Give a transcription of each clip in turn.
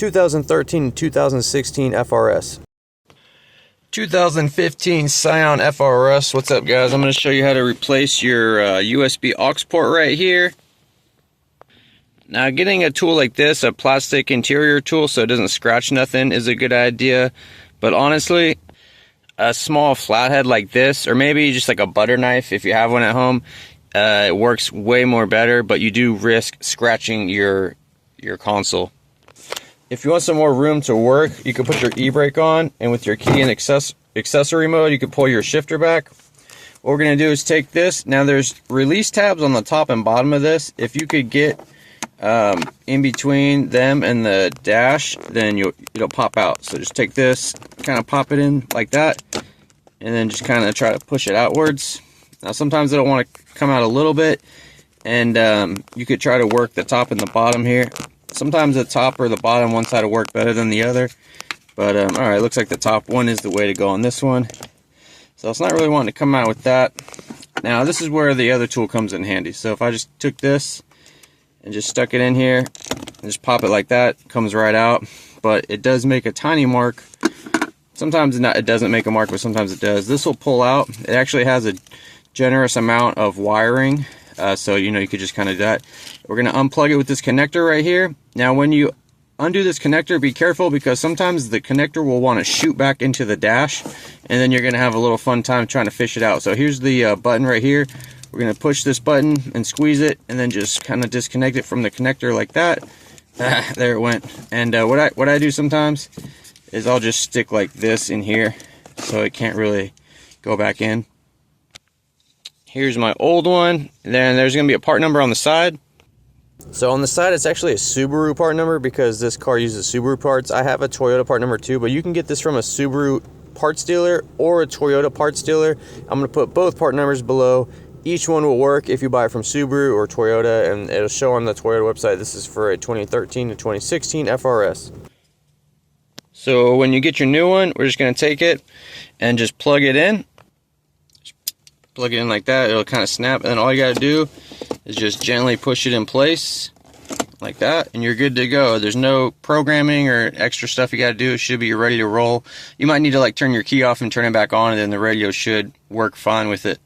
2013 and 2016 FRS. 2015 Scion FRS. What's up, guys? I'm going to show you how to replace your USB aux port right here. Now, getting a tool like this, a plastic interior tool so it doesn't scratch nothing, is a good idea. But honestly, a small flathead like this, or maybe just like a butter knife if you have one at home, it works way more better, but you do risk scratching your console. If you want some more room to work, you can put your e-brake on, and with your key and accessory mode, you can pull your shifter back. What we're going to do is take this. Now, there's release tabs on the top and bottom of this. If you could get in between them and the dash, then it'll pop out. So just take this, kind of pop it in like that, and then just kind of try to push it outwards. Now, sometimes it'll want to come out a little bit, and you could try to work the top and the bottom here. Sometimes the top or the bottom one side will work better than the other, but alright, looks like the top one is the way to go on this one. So it's not really wanting to come out with that. Now, this is where the other tool comes in handy. So if I just took this and just stuck it in here and just pop it like that, it comes right out. But it does make a tiny mark. Sometimes it doesn't make a mark, but sometimes it does. This will pull out. It actually has a generous amount of wiring, so you could just kind of do that. We're going to unplug it with this connector right here. Now, when you undo this connector, be careful, because sometimes the connector will want to shoot back into the dash, and then you're going to have a little fun time trying to fish it out. So here's the button right here. We're going to push this button and squeeze it, and then just kind of disconnect it from the connector like that. There it went. And what I do sometimes is I'll just stick like this in here so it can't really go back in. Here's my old one. Then there's going to be a part number on the side. So on the side, it's actually a Subaru part number because this car uses Subaru parts. I have a Toyota part number too, but you can get this from a Subaru Parts Dealer or a Toyota Parts Dealer. I'm going to put both part numbers below. Each one will work if you buy it from Subaru or Toyota, and it'll show on the Toyota website. This is for a 2013 to 2016 FRS. So when you get your new one, we're just going to take it and just plug it in. Plug it in like that. It'll kind of snap, and then all you got to do is just gently push it in place like that, and you're good to go. There's no programming or extra stuff you got to do. It should be ready to roll. You might need to like turn your key off and turn it back on, and then the radio should work fine with it.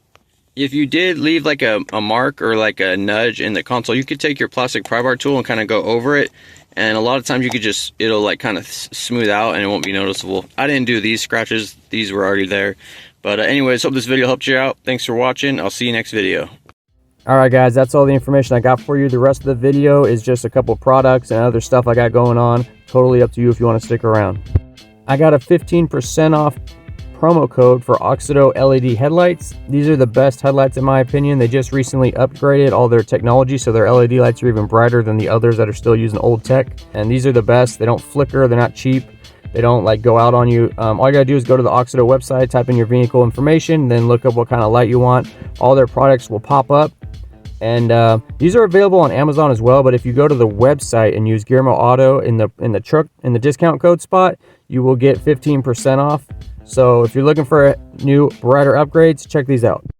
If you did leave like a mark or like a nudge in the console, you could take your plastic pry bar tool and kind of go over it, and a lot of times it'll like kind of smooth out and it won't be noticeable. I didn't do these scratches. These were already there. But anyways, hope this video helped you out. Thanks for watching. I'll see you next video. Alright guys, that's all the information I got for you. The rest of the video is just a couple products and other stuff I got going on. Totally up to you if you want to stick around. I got a 15% off promo code for AUXITO LED headlights. These are the best headlights in my opinion. They just recently upgraded all their technology, so their LED lights are even brighter than the others that are still using old tech. And these are the best. They don't flicker, they're not cheap. They don't like go out on you. All you gotta do is go to the AUXITO website, type in your vehicle information, then look up what kind of light you want. All their products will pop up. And these are available on Amazon as well, but if you go to the website and use GearmoAuto in the discount code spot, you will get 15% off. So if you're looking for new brighter upgrades, check these out.